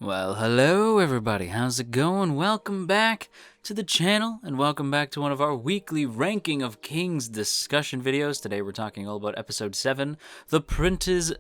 Well, hello everybody, how's it going? Welcome back to the channel, and welcome back to one of our weekly Ranking of Kings discussion videos. Today we're talking all about Episode 7, The Prince's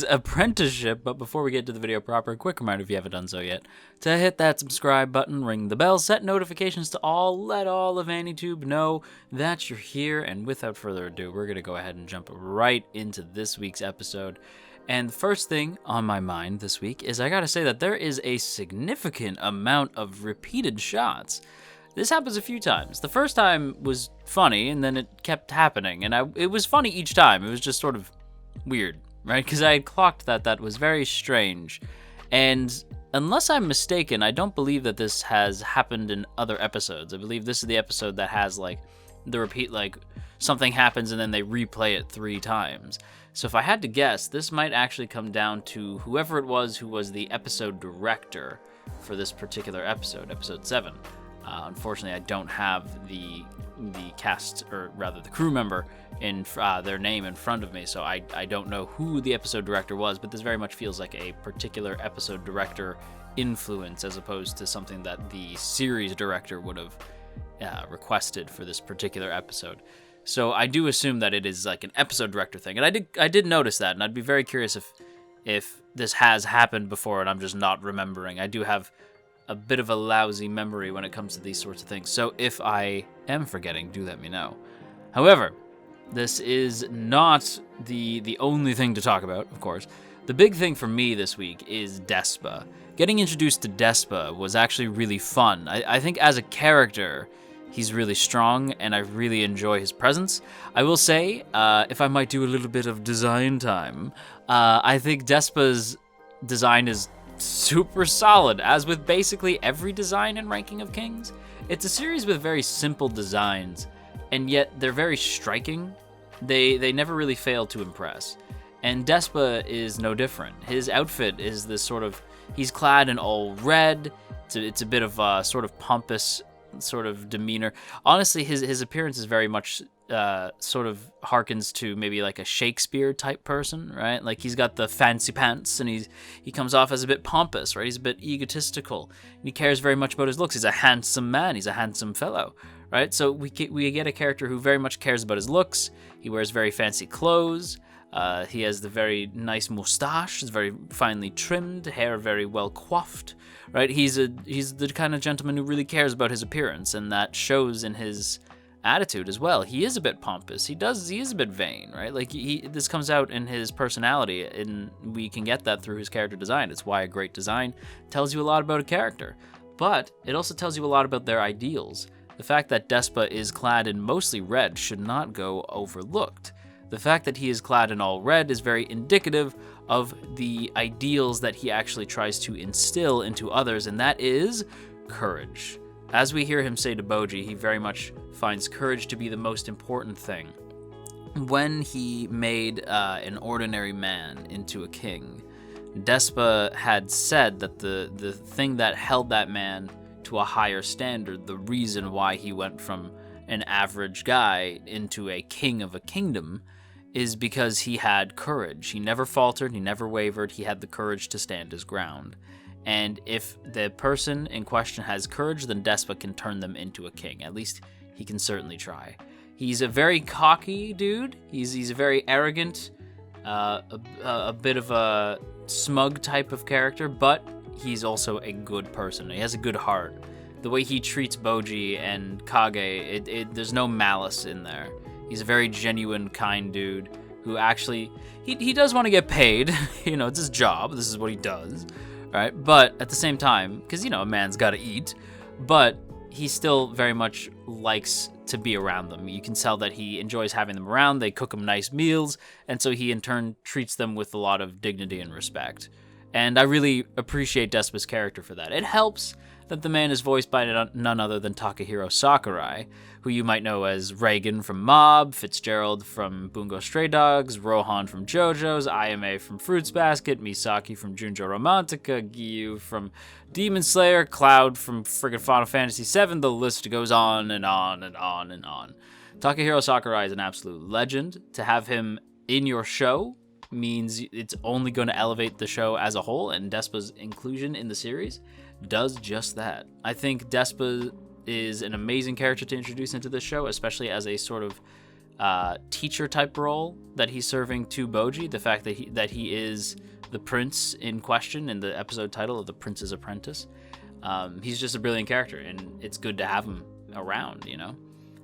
Apprenticeship. But before we get to the video proper, a quick reminder if you haven't done so yet, to hit that subscribe button, ring the bell, set notifications to all, let all of AniTube know that you're here, and without further ado, we're going to go ahead and jump right into this week's episode. And the first thing on my mind this week is I gotta say that there is a significant amount of repeated shots. This happens a few times. The first time was funny, and then it kept happening, and it was funny each time. It was just sort of weird, right? Because I had clocked that was very strange. And unless I'm mistaken, I don't believe that this has happened in other episodes. I believe this is the episode that has, like, the repeat, like, something happens and then they replay it 3 times. So if I had to guess, this might actually come down to whoever it was who was the episode director for this particular episode, episode 7. Unfortunately, I don't have the cast, or rather the crew member, in their name in front of me, so I don't know who the episode director was, but this very much feels like a particular episode director influence as opposed to something that the series director would have requested for this particular episode. So I do assume that it is like an episode director thing, and I did notice that, and I'd be very curious if this has happened before and I'm just not remembering. I do have a bit of a lousy memory when it comes to these sorts of things, so if I am forgetting, do let me know. However, this is not the only thing to talk about, of course. The big thing for me this week is DESPA. Getting introduced to DESPA was actually really fun. I think as a character, he's really strong, and I really enjoy his presence. I will say, if I might do a little bit of design time, I think DESPA's design is super solid, as with basically every design in Ranking of Kings. It's a series with very simple designs, and yet they're very striking. They never really fail to impress. And DESPA is no different. His outfit is this sort of, he's clad in all red. It's a bit of a sort of pompous sort of demeanor. Honestly, his appearance is very much sort of harkens to maybe like a Shakespeare type person, right? Like he's got the fancy pants, and he comes off as a bit pompous, right? He's a bit egotistical, and he cares very much about his looks. He's a handsome man. He's a handsome fellow, right? So we get a character who very much cares about his looks. He wears very fancy clothes. He has the very nice mustache. It's very finely trimmed, hair very well coiffed, right? He's the kind of gentleman who really cares about his appearance, and that shows in his attitude as well. He is a bit pompous. He is a bit vain, right? Like this comes out in his personality, and we can get that through his character design. It's why a great design tells you a lot about a character, but it also tells you a lot about their ideals. The fact that DESPA is clad in mostly red should not go overlooked. The fact that he is clad in all red is very indicative of the ideals that he actually tries to instill into others, and that is courage. As we hear him say to Boji, he very much finds courage to be the most important thing. When he made an ordinary man into a king, DESPA had said that the thing that held that man to a higher standard, the reason why he went from an average guy into a king of a kingdom, is because he had courage. He never faltered, he never wavered, he had the courage to stand his ground. And if the person in question has courage, then DESPA can turn them into a king. At least he can certainly try. He's a very cocky dude. He's a very arrogant, a bit of a smug type of character, but he's also a good person. He has a good heart. The way he treats Boji and Kage, there's no malice in there. He's a very genuine, kind dude who actually, he does want to get paid. You know, it's his job. This is what he does, right? But at the same time, because, you know, a man's got to eat, but he still very much likes to be around them. You can tell that he enjoys having them around. They cook him nice meals, and so he in turn treats them with a lot of dignity and respect. And I really appreciate DESPA's character for that. It helps that the man is voiced by none other than Takahiro Sakurai, who you might know as REIGEN from Mob, Fitzgerald from Bungo Stray Dogs, Rohan from JoJo's, Ayame from Fruits Basket, Misaki from Junjo Romantica, Giyu from Demon Slayer, Cloud from friggin' Final Fantasy VII. The list goes on and on and on and on. Takahiro Sakurai is an absolute legend. To have him in your show means it's only going to elevate the show as a whole, and Despa's inclusion in the series does just that. I think Despa is an amazing character to introduce into this show, especially as a sort of teacher type role that he's serving to Boji. The fact that he is the prince in question in the episode title of The Prince's Apprentice. He's just a brilliant character, and it's good to have him around, you know.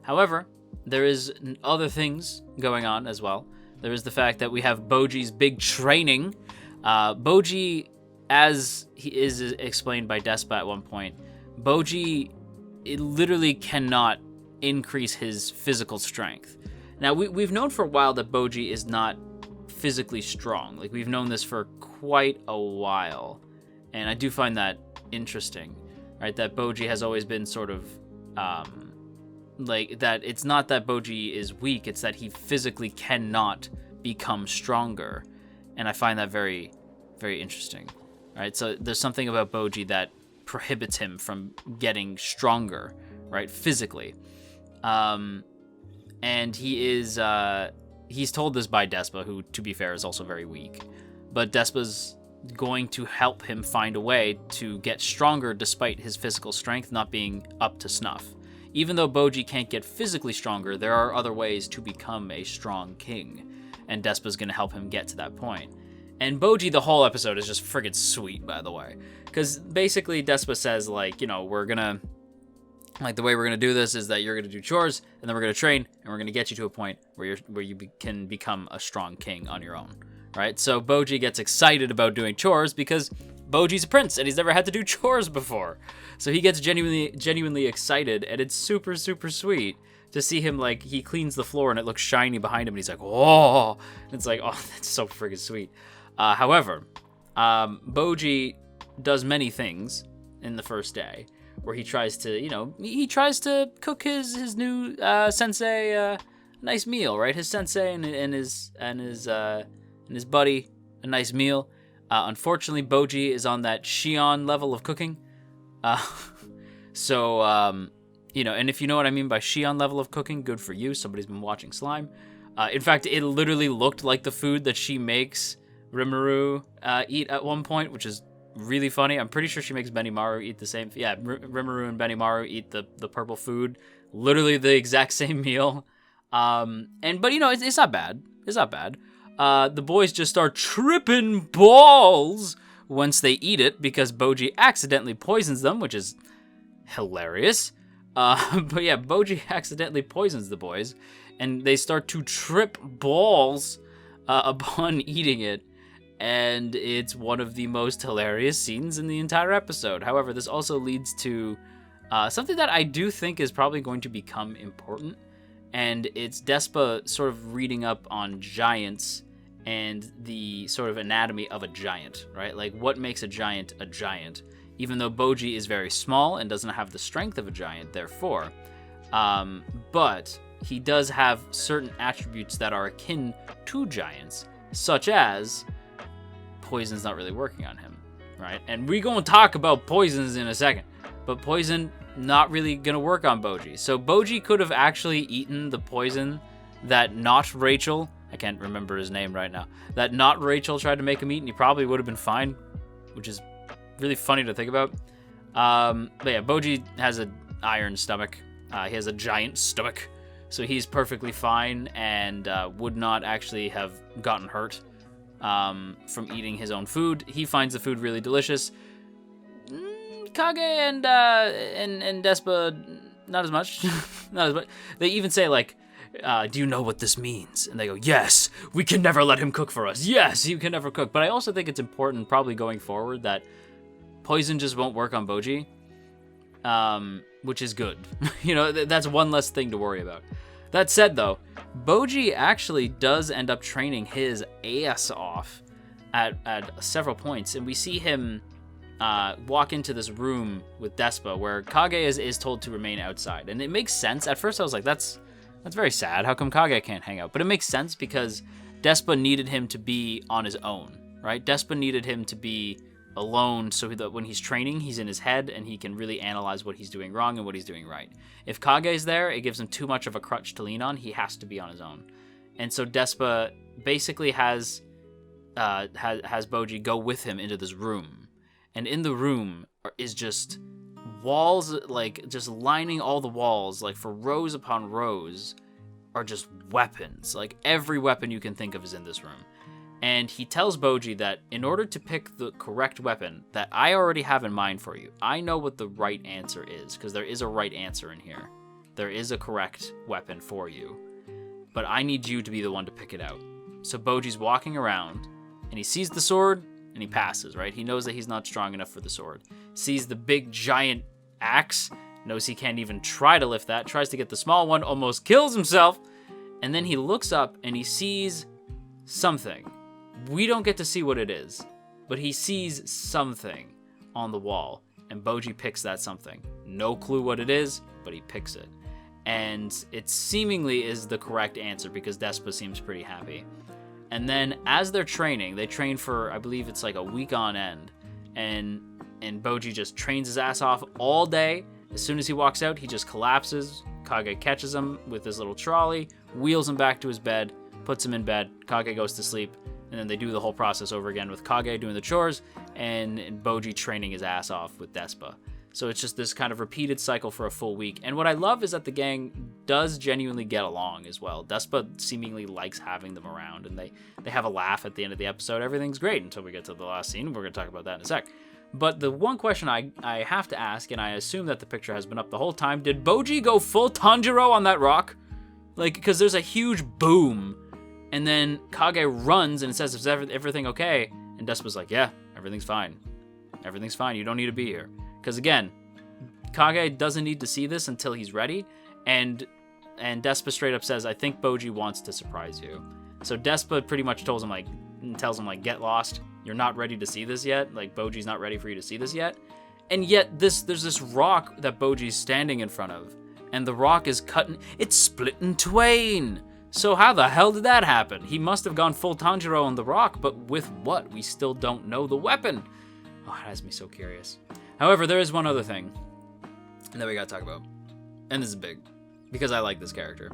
However, there is other things going on as well. There is the fact that we have Boji's big training. Boji, as he is explained by Despa at one point, Boji literally cannot increase his physical strength. Now, we've known for a while that Boji is not physically strong. Like, we've known this for quite a while, and I do find that interesting, right? That Boji has always been sort of like that. It's not that Boji is weak, it's that he physically cannot become stronger, and I find that very, very interesting, right? So there's something about Boji that prohibits him from getting stronger, right, physically. And he is he's told this by Despa, who, to be fair, is also very weak, but Despa's going to help him find a way to get stronger despite his physical strength not being up to snuff. Even though Boji can't get physically stronger, there are other ways to become a strong king, and Despa's going to help him get to that point. And Boji, the whole episode, is just friggin' sweet, by the way, because basically Despa says, like, you know, we're gonna, like, the way we're gonna do this is that you're gonna do chores, and then we're gonna train, and we're gonna get you to a point where you can become a strong king on your own. Right, so Boji gets excited about doing chores because Boji's a prince and he's never had to do chores before. So he gets genuinely excited, and it's super, super sweet to see him, like, he cleans the floor and it looks shiny behind him, and he's like, oh, and it's like, oh, that's so friggin' sweet. However, Boji does many things in the first day, where he tries to, you know, he tries to cook his new sensei a nice meal, right? His sensei and his buddy a nice meal. Unfortunately, Boji is on that Shion level of cooking. So, you know, and if you know what I mean by Shion level of cooking, good for you. Somebody's been watching Slime. In fact, it literally looked like the food that she makes Rimuru eat at one point, which is really funny. I'm pretty sure she makes Benimaru eat the same. Yeah, Rimuru and Benimaru eat the purple food. Literally the exact same meal. But, you know, it's not bad. It's not bad. The boys just start tripping balls once they eat it because Boji accidentally poisons them, which is hilarious. But yeah, Boji accidentally poisons the boys, and they start to trip balls upon eating it, and it's one of the most hilarious scenes in the entire episode. However, this also leads to something that I do think is probably going to become important, and it's Despa sort of reading up on giants and the sort of anatomy of a giant, right? Like, what makes a giant, even though Boji is very small and doesn't have the strength of a giant, therefore. But he does have certain attributes that are akin to giants, such as poison's not really working on him, right? And we're going to talk about poisons in a second, but poison not really going to work on Boji. So Boji could have actually eaten the poison that not Rachel, I can't remember his name right now, that not Rachel tried to make him eat, and he probably would have been fine, which is really funny to think about. But yeah, Boji has an iron stomach. He has a giant stomach, so he's perfectly fine and would not actually have gotten hurt from eating his own food. He finds the food really delicious. Kage and Despa, not as much. Not as much. They even say, like, do you know what this means? And they go, yes, we can never let him cook for us. Yes, you can never cook. But I also think it's important, probably going forward, that poison just won't work on Boji, which is good. You know, that's one less thing to worry about. That said, though, Boji actually does end up training his ass off at several points, and we see him walk into this room with Despa where Kage is told to remain outside. And it makes sense. At first I was like, that's very sad. How come Kage can't hang out? But it makes sense because Despa needed him to be on his own, right? Despa needed him to be alone so that when he's training, he's in his head and he can really analyze what he's doing wrong and what he's doing right. If Kage's there, it gives him too much of a crutch to lean on. He has to be on his own. And so Despa basically has has Boji go with him into this room, and in the room is just walls, like just lining all the walls, like for rows upon rows, are just weapons. Like every weapon you can think of is in this room. And he tells Boji that in order to pick the correct weapon that I already have in mind for you, I know what the right answer is, because there is a right answer in here. There is a correct weapon for you, but I need you to be the one to pick it out. So Boji's walking around, and he sees the sword, and he passes, right? He knows that he's not strong enough for the sword. Sees the big giant axe, knows he can't even try to lift that, tries to get the small one, almost kills himself, and then he looks up and he sees something. We don't get to see what it is, but he sees something on the wall, and Boji picks that something. No clue what it is, but he picks it. And it seemingly is the correct answer because DESPA seems pretty happy. And then as they're training, they train for, I believe it's like a week on end, and Boji just trains his ass off all day. As soon as he walks out, he just collapses. Kage catches him with his little trolley, wheels him back to his bed, puts him in bed. Kage goes to sleep, and then they do the whole process over again with Kage doing the chores and Boji training his ass off with DESPA. So it's just this kind of repeated cycle for a full week. And what I love is that the gang does genuinely get along as well. DESPA seemingly likes having them around, and they have a laugh at the end of the episode. Everything's great until we get to the last scene. We're going to talk about that in a sec. But the one question I have to ask, and I assume that the picture has been up the whole time, did Boji go full Tanjiro on that rock? Like, because there's a huge boom, and then Kage runs and says, is everything okay? And DESPA's like, yeah, everything's fine. Everything's fine. You don't need to be here. Because again, Kage doesn't need to see this until he's ready, and DESPA straight up says, I think Boji wants to surprise you. So DESPA pretty much tells him, like, get lost. You're not ready to see this yet. Like, Boji's not ready for you to see this yet. And yet, there's this rock that Boji's standing in front of, and the rock is it's split in twain. So how the hell did that happen? He must have gone full Tanjiro on the rock, but with what? We still don't know the weapon. Oh, it has me so curious. However, there is one other thing that we gotta talk about. And this is big, because I like this character.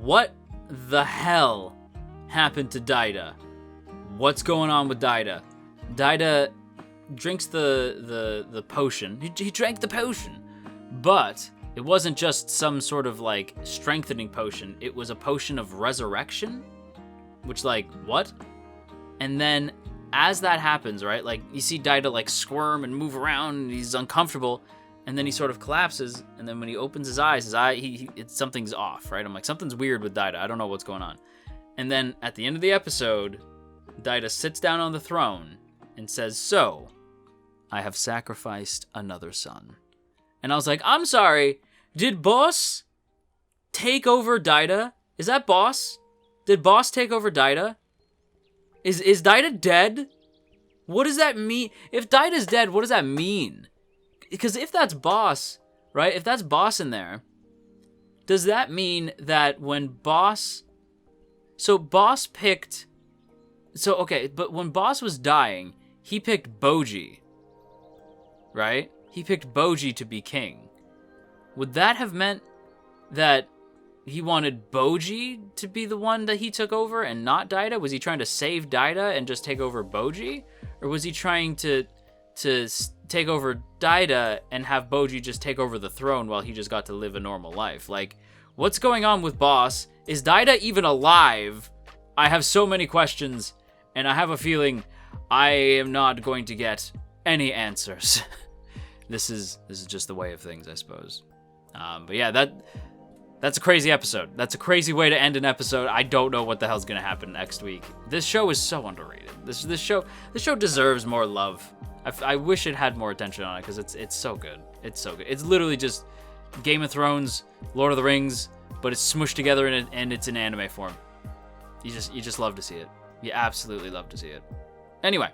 What the hell happened to Daida? What's going on with Daida? Daida drinks the potion. He drank the potion, but it wasn't just some sort of like strengthening potion. It was a potion of resurrection, which like what? And then as that happens, right? Like you see Daida like squirm and move around, and he's uncomfortable, and then he sort of collapses. And then when he opens his eyes, something's off, right? I'm like, something's weird with Daida. I don't know what's going on. And then at the end of the episode, Daida sits down on the throne and says, so, I have sacrificed another son. And I was like, I'm sorry, did Boss take over Daida? Is that Boss? Did Boss take over Daida? Is Daida dead? What does that mean? If Daida's dead, what does that mean? Because if that's Boss, right? If that's Boss in there, does that mean that when Boss... So Boss picked... So, okay, but when Boss was dying, he picked Boji, right? He picked Boji to be king. Would that have meant that he wanted Boji to be the one that he took over and not Daida? Was he trying to save Daida and just take over Boji? Or was he trying to take over Daida and have Boji just take over the throne while he just got to live a normal life? Like, what's going on with Boss? Is Daida even alive? I have so many questions, and I have a feeling I am not going to get any answers. This is just the way of things, I suppose. But yeah, that's a crazy episode. That's a crazy way to end an episode. I don't know what the hell's gonna happen next week. This show is so underrated. This show deserves more love. I wish it had more attention on it because it's so good. It's so good. It's literally just Game of Thrones, Lord of the Rings, but it's smushed together and it's in anime form. You just love to see it. You absolutely love to see it. Anyway,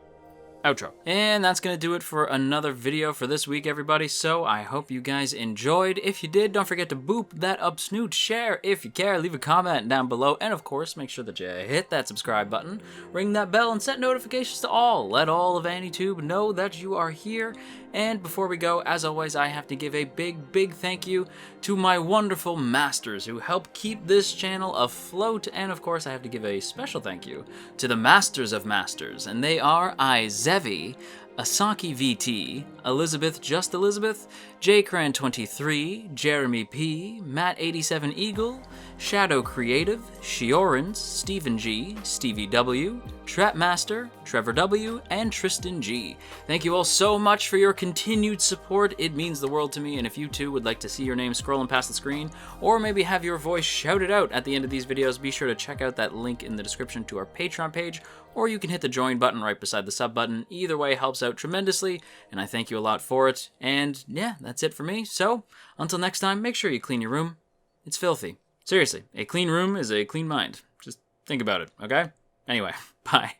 outro. And that's gonna do it for another video for this week, everybody. So I hope you guys enjoyed. If you did, don't forget to boop that up snoot, share if you care, leave a comment down below, and of course, make sure that you hit that subscribe button, ring that bell, and set notifications to all. Let all of AnyTube know that you are here. And before we go, as always, I have to give a big thank you to my wonderful masters who help keep this channel afloat. And of course, I have to give a special thank you to the Masters of Masters, and they are Izevi, Asaki VT, Elizabeth Just Elizabeth, JCran23, Jeremy P, Matt87 Eagle, Shadow Creative, Shiorans, Stephen G, Stevie W, Trapmaster, Trevor W, and Tristan G. Thank you all so much for your continued support. It means the world to me, and if you too would like to see your name scrolling past the screen, or maybe have your voice shouted out at the end of these videos, be sure to check out that link in the description to our Patreon page, or you can hit the join button right beside the sub button. Either way helps out tremendously, and I thank you a lot for it. And yeah, that's it for me. So, until next time, make sure you clean your room. It's filthy. Seriously, a clean room is a clean mind. Just think about it, okay? Anyway, bye.